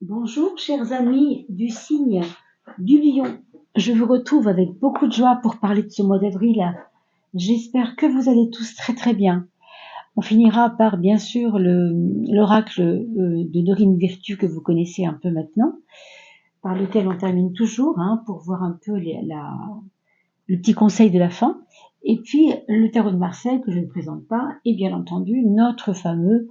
Bonjour chers amis du signe du lion. Je vous retrouve avec beaucoup de joie pour parler de ce mois d'avril. J'espère que vous allez tous très très bien. On finira par bien sûr l'oracle de Dorine Virtue que vous connaissez un peu maintenant, par lequel on termine toujours pour voir un peu le petit conseil de la fin. Et puis le tarot de Marseille que je ne présente pas, et bien entendu notre fameux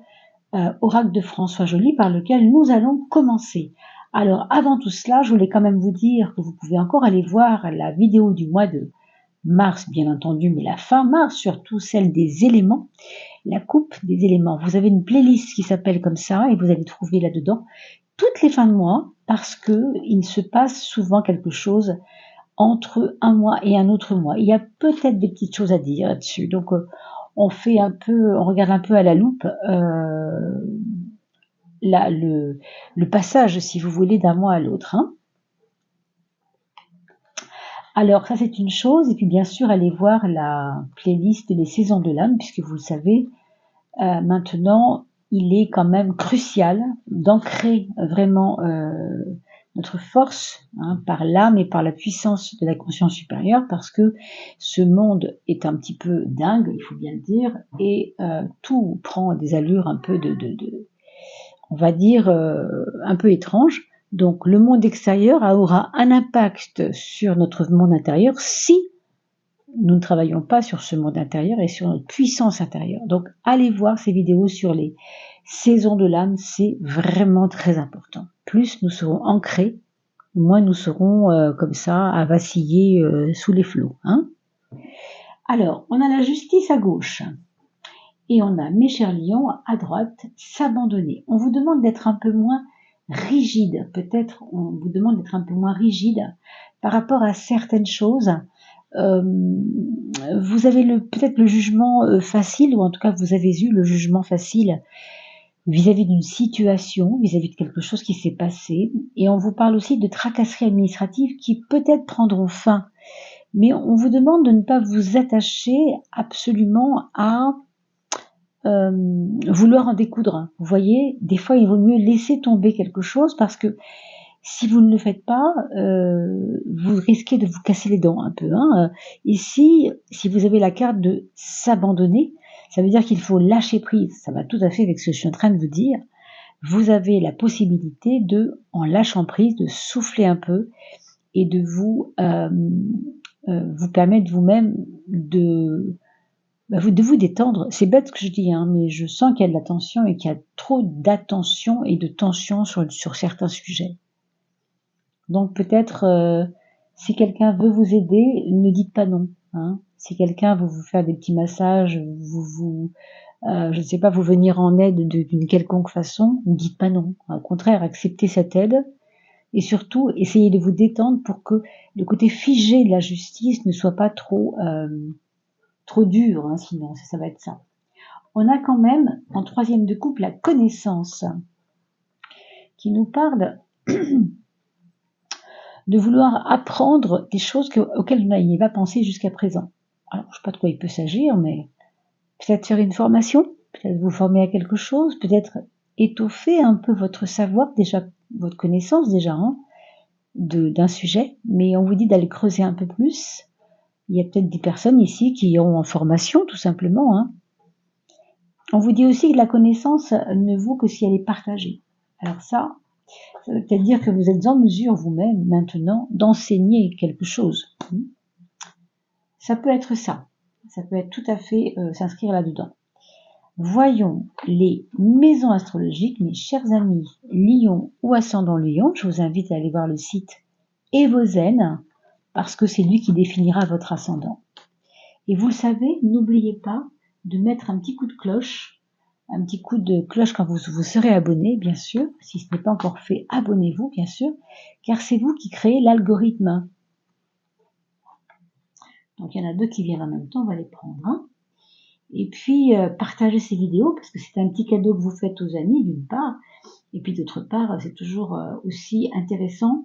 oracle de François Joly par lequel nous allons commencer. Alors avant tout cela, je voulais quand même vous dire que vous pouvez encore aller voir la vidéo du mois de mars, bien entendu, mais la fin mars, surtout celle des éléments, la coupe des éléments. Vous avez une playlist qui s'appelle comme ça et vous allez trouver là-dedans toutes les fins de mois parce que il se passe souvent quelque chose entre un mois et un autre mois. Il y a peut-être des petites choses à dire là-dessus. Donc on regarde un peu à la loupe le passage, si vous voulez, d'un mois à l'autre. Alors ça c'est une chose, et puis bien sûr allez voir la playlist des saisons de l'âme, puisque vous le savez, maintenant il est quand même crucial d'ancrer vraiment notre force par l'âme et par la puissance de la conscience supérieure, parce que ce monde est un petit peu dingue, il faut bien le dire, et tout prend des allures un peu on va dire, un peu étrange. Donc le monde extérieur aura un impact sur notre monde intérieur si nous ne travaillons pas sur ce monde intérieur et sur notre puissance intérieure. Donc allez voir ces vidéos sur les saisons de l'âme, c'est vraiment très important. Plus nous serons ancrés, moins nous serons comme ça à vaciller sous les flots. Alors, on a la justice à gauche. Et on a, mes chers lions, à droite, s'abandonner. On vous demande d'être un peu moins rigide. Peut-être on vous demande d'être un peu moins rigide par rapport à certaines choses. Vous avez peut-être le jugement facile, ou en tout cas vous avez eu le jugement facile vis-à-vis d'une situation, vis-à-vis de quelque chose qui s'est passé. Et on vous parle aussi de tracasseries administratives qui peut-être prendront fin. Mais on vous demande de ne pas vous attacher absolument à vouloir en découdre. Vous voyez, des fois il vaut mieux laisser tomber quelque chose parce que si vous ne le faites pas, vous risquez de vous casser les dents un peu. Ici, si vous avez la carte de s'abandonner, ça veut dire qu'il faut lâcher prise. Ça va tout à fait avec ce que je suis en train de vous dire. Vous avez la possibilité de, en lâchant prise, de souffler un peu et de vous permettre vous-même de vous détendre. C'est bête ce que je dis, mais je sens qu'il y a de la tension et qu'il y a trop d'attention et de tension sur certains sujets. Donc peut-être, si quelqu'un veut vous aider, ne dites pas non. Si quelqu'un veut vous faire des petits massages, je ne sais pas, vous venir en aide d'une quelconque façon, ne dites pas non. Au contraire, acceptez cette aide et surtout, essayez de vous détendre pour que le côté figé de la justice ne soit pas trop dur, sinon ça va être ça. On a quand même, en troisième de coupe, la connaissance, qui nous parle de vouloir apprendre des choses auxquelles vous n'aviez pas pensé jusqu'à présent. Alors, je ne sais pas de quoi il peut s'agir, mais peut-être faire une formation, peut-être vous former à quelque chose, peut-être étoffer un peu votre savoir, déjà, votre connaissance déjà, d'un sujet, mais on vous dit d'aller creuser un peu plus. Il y a peut-être des personnes ici qui ont en formation, tout simplement. On vous dit aussi que la connaissance ne vaut que si elle est partagée. Alors ça veut peut-être dire que vous êtes en mesure vous-même maintenant d'enseigner quelque chose. Ça peut être ça. Ça peut être tout à fait s'inscrire là-dedans. Voyons les maisons astrologiques, mes chers amis Lion ou ascendant Lion. Je vous invite à aller voir le site Evozen parce que c'est lui qui définira votre ascendant. Et vous le savez, n'oubliez pas de mettre un petit coup de cloche quand vous serez abonné, bien sûr. Si ce n'est pas encore fait, abonnez-vous, bien sûr, car c'est vous qui créez l'algorithme. Donc, il y en a deux qui viennent en même temps, on va les prendre. Et puis, partagez ces vidéos, parce que c'est un petit cadeau que vous faites aux amis, d'une part. Et puis, d'autre part, c'est toujours aussi intéressant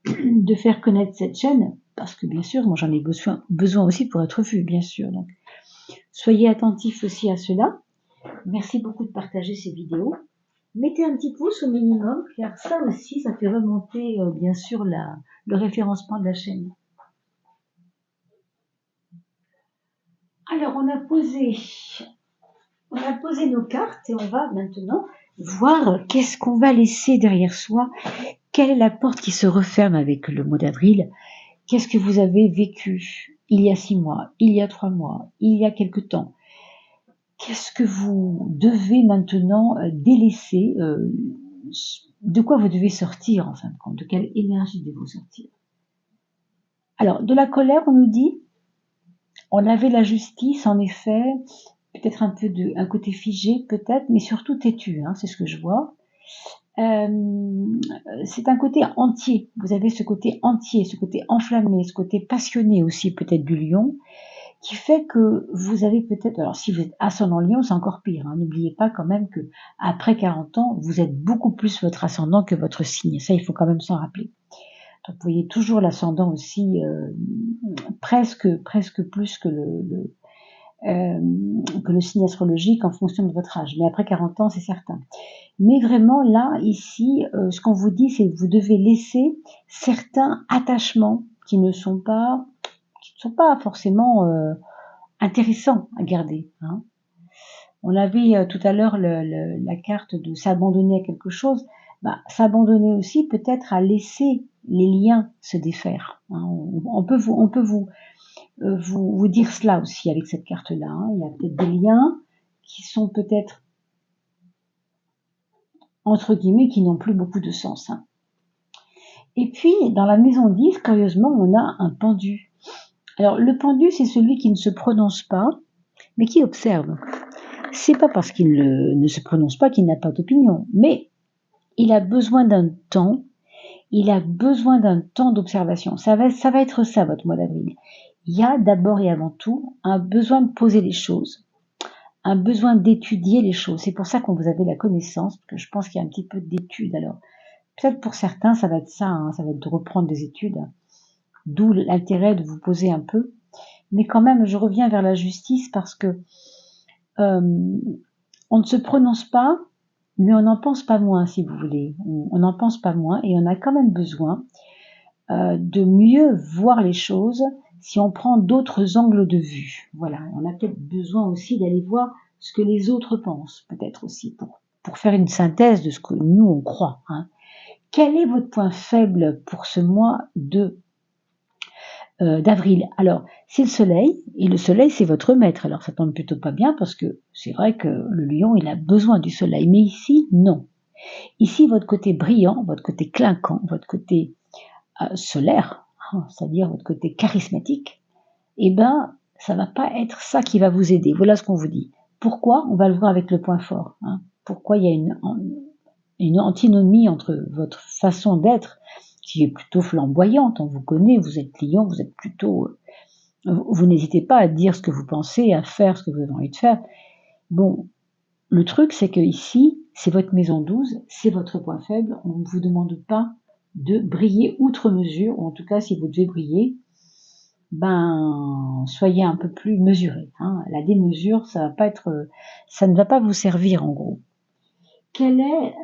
de faire connaître cette chaîne, parce que, bien sûr, moi, j'en ai besoin aussi pour être vu, bien sûr. Donc, soyez attentifs aussi à cela. Merci beaucoup de partager ces vidéos. Mettez un petit pouce au minimum, car ça aussi, ça fait remonter, bien sûr, le référencement de la chaîne. Alors, on a posé nos cartes et on va maintenant voir qu'est-ce qu'on va laisser derrière soi. Quelle est la porte qui se referme avec le mois d'avril? Qu'est-ce que vous avez vécu il y a 6 mois, il y a 3 mois, il y a quelque temps? Qu'est-ce que vous devez maintenant délaisser? De quoi vous devez sortir en fin de compte? De quelle énergie devez-vous sortir? Alors, de la colère, on nous dit, on avait la justice, en effet, peut-être un côté figé, peut-être, mais surtout têtu, hein, c'est ce que je vois. C'est un côté entier. Vous avez ce côté entier, ce côté enflammé, ce côté passionné aussi peut-être du lion, qui fait que vous avez peut-être, alors si vous êtes ascendant lion, c'est encore pire, hein. N'oubliez pas quand même que après 40 ans, vous êtes beaucoup plus votre ascendant que votre signe. Ça, il faut quand même s'en rappeler. Donc vous voyez toujours l'ascendant aussi presque plus que le signe astrologique en fonction de votre âge. Mais après 40 ans, c'est certain. Mais vraiment, là, ici, ce qu'on vous dit, c'est que vous devez laisser certains attachements qui ne sont pas forcément intéressants à garder. Hein. On avait tout à l'heure la carte de s'abandonner à quelque chose. S'abandonner aussi peut-être à laisser les liens se défaire. Hein. On peut vous dire cela aussi avec cette carte-là. Hein. Il y a peut-être des liens qui sont peut-être entre guillemets qui n'ont plus beaucoup de sens. Hein. Et puis, dans la maison 10, curieusement, on a un pendu. Alors, le pendu, c'est celui qui ne se prononce pas, mais qui observe. C'est pas parce qu'il ne se prononce pas qu'il n'a pas d'opinion, mais il a besoin d'un temps, d'observation. Ça va être ça, votre mois d'avril. Il y a d'abord et avant tout un besoin de poser les choses, un besoin d'étudier les choses. C'est pour ça qu'on vous avait la connaissance, parce que je pense qu'il y a un petit peu d'étude. Alors, peut-être pour certains, ça va être ça, hein, ça va être de reprendre des études, d'où l'intérêt de vous poser un peu. Mais quand même, je reviens vers la justice parce que on ne se prononce pas, mais on n'en pense pas moins, si vous voulez. On n'en pense pas moins et on a quand même besoin de mieux voir les choses si on prend d'autres angles de vue. Voilà, on a peut-être besoin aussi d'aller voir ce que les autres pensent, peut-être aussi, pour faire une synthèse de ce que nous, on croit. Hein. Quel est votre point faible pour ce mois d'avril? Alors, c'est le soleil, et le soleil, c'est votre maître. Alors, ça tombe plutôt pas bien, parce que c'est vrai que le lion, il a besoin du soleil. Mais ici, non. Ici, votre côté brillant, votre côté clinquant, votre côté solaire, hein, c'est-à-dire votre côté charismatique, eh ben, ça va pas être ça qui va vous aider. Voilà ce qu'on vous dit. Pourquoi? On va le voir avec le point fort. Hein. Pourquoi il y a une antinomie entre votre façon d'être, qui est plutôt flamboyante, on vous connaît, vous êtes lion, vous êtes plutôt... vous n'hésitez pas à dire ce que vous pensez, à faire ce que vous avez envie de faire. Bon, le truc, c'est que ici, c'est votre maison 12, c'est votre point faible, on ne vous demande pas de briller outre mesure, ou en tout cas, si vous devez briller, soyez un peu plus mesuré. Hein. La démesure, ça ne va pas vous servir en gros. Quel est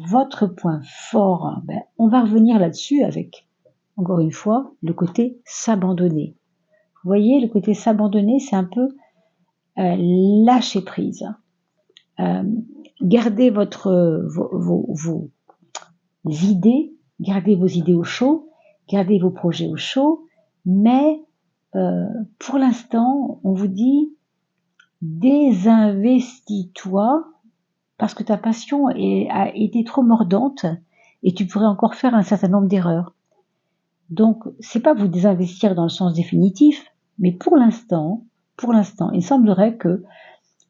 votre point fort? On va revenir là-dessus avec, encore une fois, le côté s'abandonner. Vous voyez, le côté s'abandonner, c'est un peu lâcher prise. Gardez vos idées, gardez vos idées au chaud, gardez vos projets au chaud, mais pour l'instant, on vous dit désinvestis-toi parce que ta passion a été trop mordante et tu pourrais encore faire un certain nombre d'erreurs. Donc, c'est pas vous désinvestir dans le sens définitif, mais pour l'instant, il semblerait que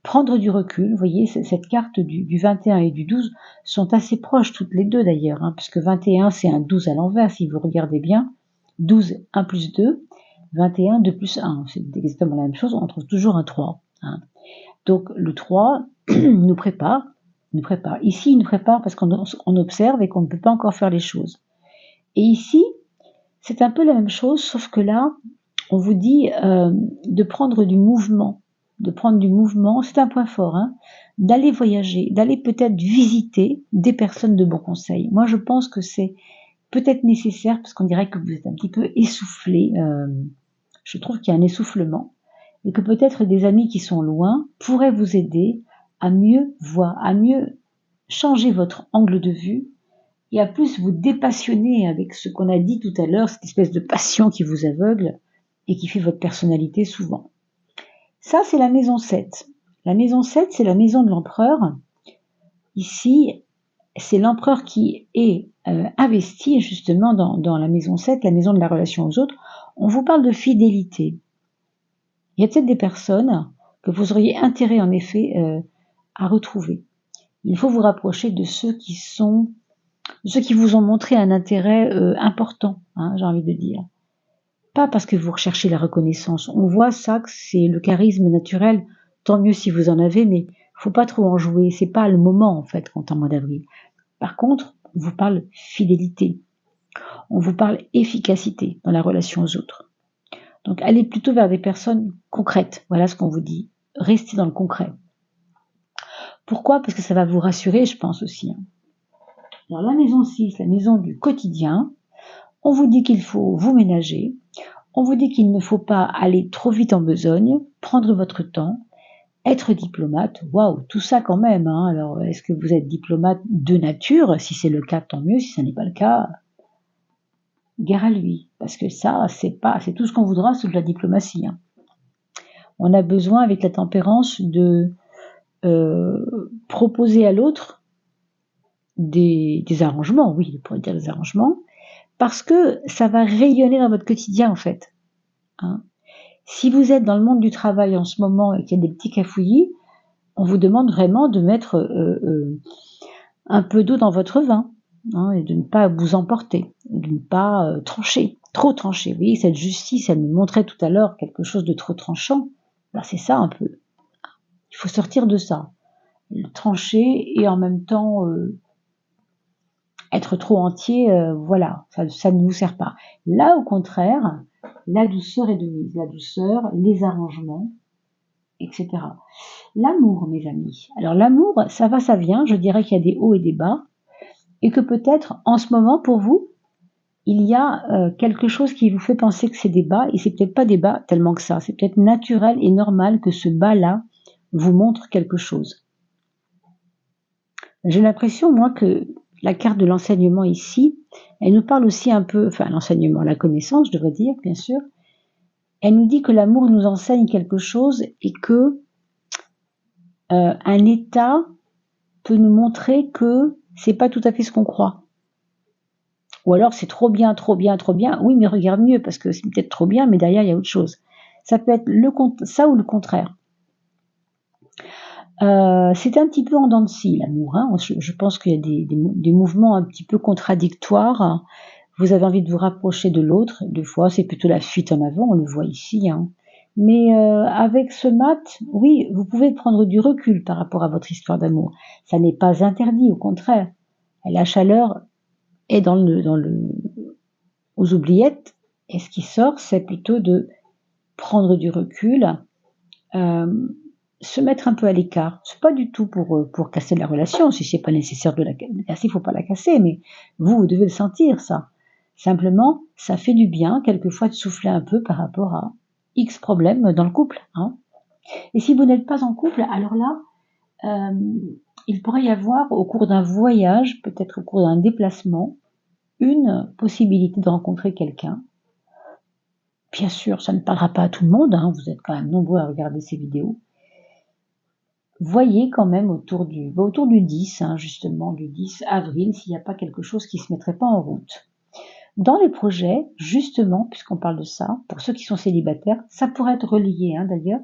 prendre du recul, vous voyez, cette carte du 21 et du 12 sont assez proches toutes les deux d'ailleurs, hein, puisque 21 c'est un 12 à l'envers, si vous regardez bien, 12, 1 plus 2, 21, 2 plus 1, c'est exactement la même chose, on trouve toujours un 3. Hein. Donc le 3 nous prépare. Ici, il nous prépare parce qu'on observe et qu'on ne peut pas encore faire les choses. Et ici, c'est un peu la même chose, sauf que là, on vous dit de prendre du mouvement. de prendre du mouvement, c'est un point fort, hein, d'aller voyager, d'aller peut-être visiter des personnes de bons conseils. Moi, je pense que c'est peut-être nécessaire parce qu'on dirait que vous êtes un petit peu essoufflé. Je trouve qu'il y a un essoufflement et que peut-être des amis qui sont loin pourraient vous aider à mieux voir, à mieux changer votre angle de vue et à plus vous dépassionner avec ce qu'on a dit tout à l'heure, cette espèce de passion qui vous aveugle et qui fait votre personnalité souvent. Ça, c'est la maison 7. La maison 7, c'est la maison de l'empereur. Ici, c'est l'empereur qui est investi justement dans la maison 7, la maison de la relation aux autres. On vous parle de fidélité. Il y a peut-être des personnes que vous auriez intérêt en effet à retrouver. Il faut vous rapprocher de ceux qui vous ont montré un intérêt important, hein, j'ai envie de dire. Pas parce que vous recherchez la reconnaissance. On voit ça que c'est le charisme naturel. Tant mieux si vous en avez, mais faut pas trop en jouer. C'est pas le moment en fait quand on est en mois d'avril. Par contre, on vous parle fidélité. On vous parle efficacité dans la relation aux autres. Donc allez plutôt vers des personnes concrètes. Voilà ce qu'on vous dit. Restez dans le concret. Pourquoi? Parce que ça va vous rassurer, je pense aussi. Alors la maison 6, la maison du quotidien, on vous dit qu'il faut vous ménager, on vous dit qu'il ne faut pas aller trop vite en besogne, prendre votre temps, être diplomate, waouh, tout ça quand même. Hein. Alors est-ce que vous êtes diplomate de nature? Si c'est le cas, tant mieux. Si ce n'est pas le cas, guerre à lui. Parce que ça, c'est tout ce qu'on voudra sous de la diplomatie. Hein. On a besoin, avec la tempérance, de proposer à l'autre des arrangements, oui, on pourrait dire des arrangements, parce que ça va rayonner dans votre quotidien en fait. Hein. Si vous êtes dans le monde du travail en ce moment et qu'il y a des petits cafouillis, on vous demande vraiment de mettre un peu d'eau dans votre vin, hein, et de ne pas vous emporter, de ne pas trop trancher. Vous voyez, cette justice, elle nous montrait tout à l'heure quelque chose de trop tranchant. Ben, c'est ça un peu. Il faut sortir de ça. Le trancher et en même temps être trop entier, voilà, ça ne vous sert pas. Là, au contraire, la douceur est de mise. La douceur, les arrangements, etc. L'amour, mes amis. Alors l'amour, ça va, ça vient. Je dirais qu'il y a des hauts et des bas. Et que peut-être, en ce moment, pour vous, il y a quelque chose qui vous fait penser que c'est des bas. Et c'est peut-être pas des bas tellement que ça. C'est peut-être naturel et normal que ce bas-là vous montre quelque chose. J'ai l'impression, moi, que la carte de l'enseignement ici, elle nous parle aussi un peu, enfin l'enseignement, la connaissance, je devrais dire, bien sûr. Elle nous dit que l'amour nous enseigne quelque chose et que un état peut nous montrer que c'est pas tout à fait ce qu'on croit. Ou alors c'est trop bien, trop bien, trop bien. Oui, mais regarde mieux parce que c'est peut-être trop bien, mais derrière il y a autre chose. Ça peut être ça ou le contraire. C'est un petit peu en dents de scie, l'amour. Hein. Je pense qu'il y a des mouvements un petit peu contradictoires. Vous avez envie de vous rapprocher de l'autre. Des fois, c'est plutôt la fuite en avant, on le voit ici. Hein. Mais avec ce mat, oui, vous pouvez prendre du recul par rapport à votre histoire d'amour. Ça n'est pas interdit, au contraire. La chaleur est aux oubliettes. Et ce qui sort, c'est plutôt de prendre du recul, se mettre un peu à l'écart. C'est pas du tout pour casser la relation. Si c'est pas nécessaire de la casser, il faut pas la casser, mais vous devez le sentir, ça. Simplement, ça fait du bien, quelquefois, de souffler un peu par rapport à X problèmes dans le couple. Hein. Et si vous n'êtes pas en couple, alors là, il pourrait y avoir, au cours d'un voyage, peut-être au cours d'un déplacement, une possibilité de rencontrer quelqu'un. Bien sûr, ça ne parlera pas à tout le monde, hein, vous êtes quand même nombreux à regarder ces vidéos. Voyez quand même autour du 10, hein, justement, du 10 avril, s'il n'y a pas quelque chose qui ne se mettrait pas en route. Dans les projets, justement, puisqu'on parle de ça, pour ceux qui sont célibataires, ça pourrait être relié hein, d'ailleurs,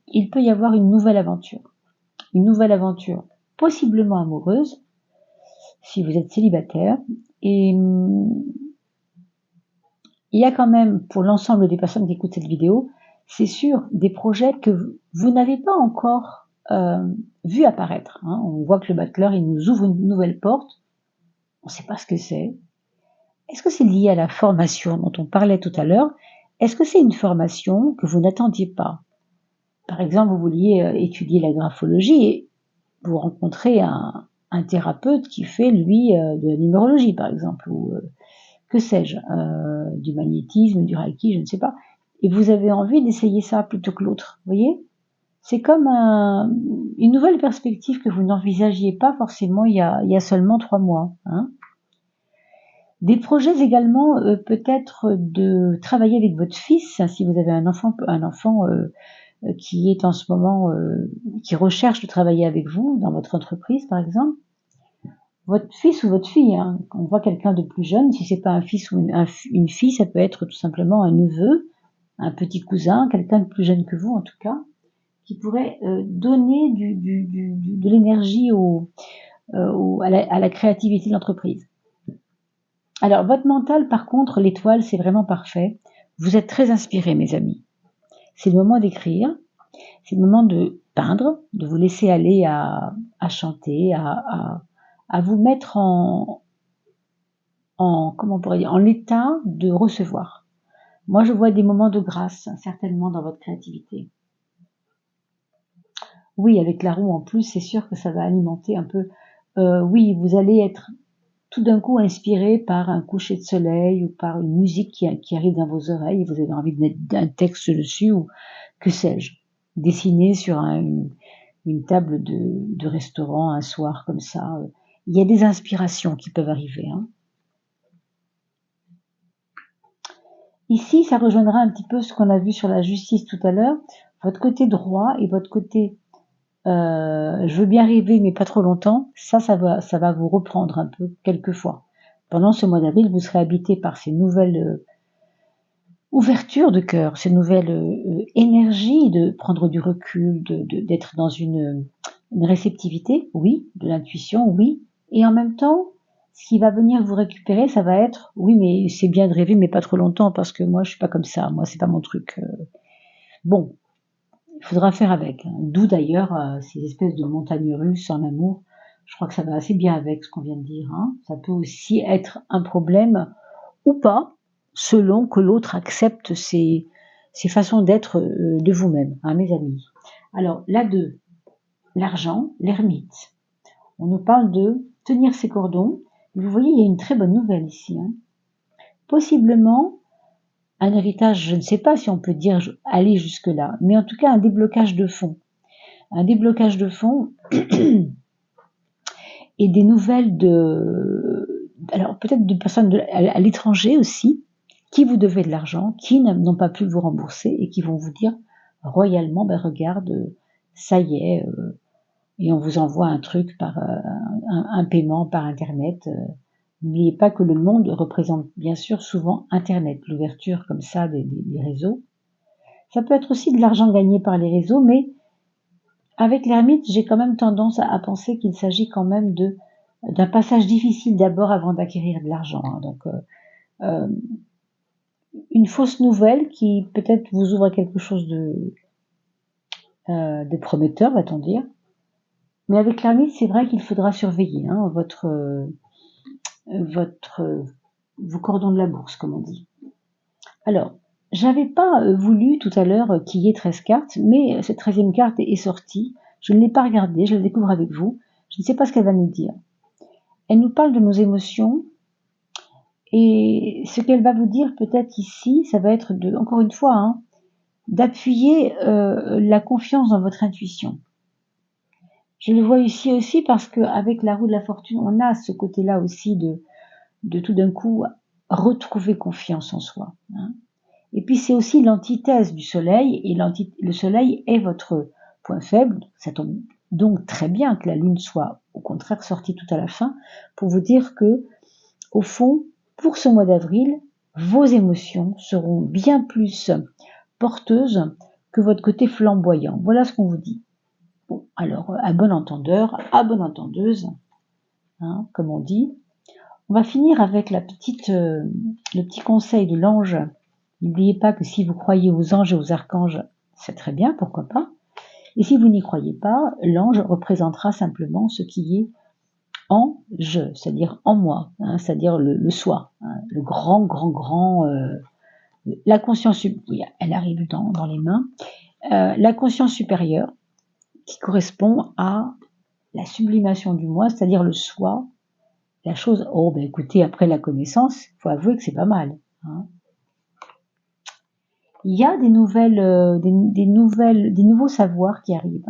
il peut y avoir une nouvelle aventure possiblement amoureuse, si vous êtes célibataire, et il y a quand même, pour l'ensemble des personnes qui écoutent cette vidéo, c'est sûr, des projets que vous n'avez pas encore vu apparaître. Hein. On voit que le bachelor, il nous ouvre une nouvelle porte, on ne sait pas ce que c'est. Est-ce que c'est lié à la formation dont on parlait tout à l'heure? Est-ce que c'est une formation que vous n'attendiez pas? par exemple, vous vouliez étudier la graphologie et vous rencontrez un thérapeute qui fait, lui, de la numérologie, par exemple, ou que sais-je, du magnétisme, du reiki, je ne sais pas. Et vous avez envie d'essayer ça plutôt que l'autre, vous voyez? C'est comme une nouvelle perspective que vous n'envisagiez pas forcément il y a seulement 3 mois, hein. Des projets également, peut-être de travailler avec votre fils, hein, si vous avez un enfant qui est en ce moment, qui recherche de travailler avec vous dans votre entreprise, par exemple. Votre fils ou votre fille, hein, quand on voit quelqu'un de plus jeune, si c'est pas un fils ou une fille, ça peut être tout simplement un neveu, un petit cousin, quelqu'un de plus jeune que vous en tout cas, qui pourrait donner de l'énergie à la créativité de l'entreprise. Alors, votre mental, par contre, l'étoile, c'est vraiment parfait. Vous êtes très inspirés, mes amis. C'est le moment d'écrire, c'est le moment de peindre, de vous laisser aller à chanter, à vous mettre comment on pourrait dire, en l'état de recevoir. Moi, je vois des moments de grâce, certainement, dans votre créativité. Oui, avec la roue en plus, c'est sûr que ça va alimenter un peu. Oui, vous allez être tout d'un coup inspiré par un coucher de soleil ou par une musique qui arrive dans vos oreilles et vous avez envie de mettre un texte dessus ou que sais-je, dessiner sur une table de restaurant un soir comme ça. Il y a des inspirations qui peuvent arriver, hein. Ici, ça rejoindra un petit peu ce qu'on a vu sur la justice tout à l'heure. Votre côté droit et votre côté je veux bien rêver, mais pas trop longtemps, ça va vous reprendre un peu, quelquefois. Pendant ce mois d'avril, vous serez habité par ces nouvelles ouvertures de cœur, ces nouvelles énergies de prendre du recul, d'être dans une réceptivité, oui, de l'intuition, oui, et en même temps, ce qui va venir vous récupérer, ça va être, oui, mais c'est bien de rêver, mais pas trop longtemps, parce que moi, je suis pas comme ça, moi, c'est pas mon truc. Bon, il faudra faire avec, hein. D'où d'ailleurs ces espèces de montagnes russes en amour. Je crois que ça va assez bien avec ce qu'on vient de dire, hein. Ça peut aussi être un problème ou pas, selon que l'autre accepte ces façons d'être de vous-même, hein, mes amis. Alors, là 2, l'argent, l'ermite. On nous parle de tenir ses cordons. Vous voyez, il y a une très bonne nouvelle ici, hein. Possiblement, un héritage, je ne sais pas si on peut dire aller jusque-là, mais en tout cas un déblocage de fonds. Un déblocage de fonds et des nouvelles alors peut-être de personnes à l'étranger aussi, qui vous devez de l'argent, qui n'ont pas pu vous rembourser et qui vont vous dire royalement, ben regarde, ça y est, et on vous envoie un truc par un paiement par Internet. N'oubliez pas que le monde représente bien sûr souvent Internet, l'ouverture comme ça des réseaux. Ça peut être aussi de l'argent gagné par les réseaux, mais avec l'ermite, j'ai quand même tendance à penser qu'il s'agit quand même d'un passage difficile d'abord avant d'acquérir de l'argent, hein. Donc, une fausse nouvelle qui peut-être vous ouvre à quelque chose de prometteur, va-t-on dire. Mais avec l'ermite, c'est vrai qu'il faudra surveiller, hein, vos cordons de la bourse, comme on dit. Alors, j'avais pas voulu tout à l'heure qu'il y ait 13 cartes, mais cette 13e carte est sortie. Je ne l'ai pas regardée, je la découvre avec vous. Je ne sais pas ce qu'elle va nous dire. Elle nous parle de nos émotions et ce qu'elle va vous dire peut-être ici, ça va être encore une fois, hein, d'appuyer la confiance dans votre intuition. Je le vois ici aussi parce qu'avec la roue de la fortune, on a ce côté-là aussi de tout d'un coup retrouver confiance en soi, hein. Et puis c'est aussi l'antithèse du soleil, et le soleil est votre point faible. Ça tombe donc très bien que la lune soit au contraire sortie tout à la fin pour vous dire que, au fond, pour ce mois d'avril, vos émotions seront bien plus porteuses que votre côté flamboyant. Voilà ce qu'on vous dit. Bon, alors, à bon entendeur, à bonne entendeuse, hein, comme on dit. On va finir avec le petit conseil de l'ange. N'oubliez pas que si vous croyez aux anges et aux archanges, c'est très bien, pourquoi pas. Et si vous n'y croyez pas, l'ange représentera simplement ce qui est en je, c'est-à-dire en moi, hein, c'est-à-dire le soi, hein, le grand, la conscience, oui, elle arrive dans les mains. la conscience supérieure qui correspond à la sublimation du moi, c'est-à-dire le soi, la chose. Oh, ben écoutez, après la connaissance, il faut avouer que c'est pas mal. Hein. Il y a des nouveaux savoirs qui arrivent.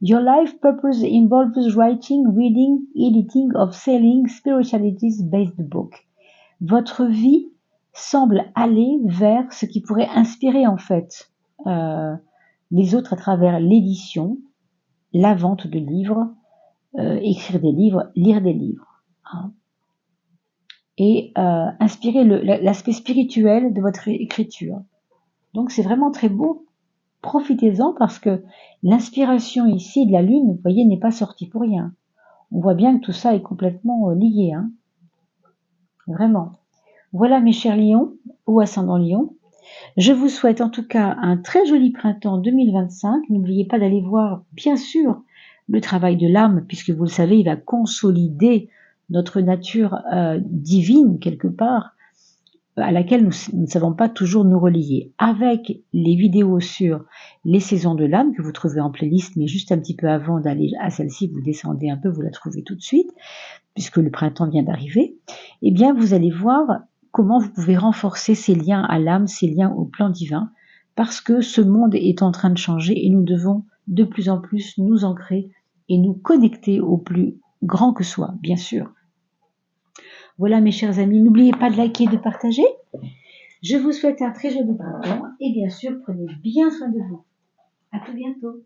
Your life purpose involves writing, reading, editing of selling spiritualities-based book. Votre vie semble aller vers ce qui pourrait inspirer en fait les autres à travers l'édition, la vente de livres, écrire des livres, lire des livres. Hein. Et inspirer l'aspect spirituel de votre écriture. Donc c'est vraiment très beau. Profitez-en parce que l'inspiration ici de la Lune, vous voyez, n'est pas sortie pour rien. On voit bien que tout ça est complètement lié. Hein. Vraiment. Voilà mes chers lions ou ascendants lions. Je vous souhaite en tout cas un très joli printemps 2025. N'oubliez pas d'aller voir, bien sûr, le travail de l'âme, puisque vous le savez, il va consolider notre nature divine quelque part, à laquelle nous ne savons pas toujours nous relier. Avec les vidéos sur les saisons de l'âme, que vous trouvez en playlist, mais juste un petit peu avant d'aller à celle-ci, vous descendez un peu, vous la trouvez tout de suite, puisque le printemps vient d'arriver, eh bien vous allez voir comment vous pouvez renforcer ces liens à l'âme, ces liens au plan divin, parce que ce monde est en train de changer et nous devons de plus en plus nous ancrer et nous connecter au plus grand que soi, bien sûr. Voilà mes chers amis, n'oubliez pas de liker et de partager. Je vous souhaite un très joli printemps et bien sûr prenez bien soin de vous. À tout bientôt.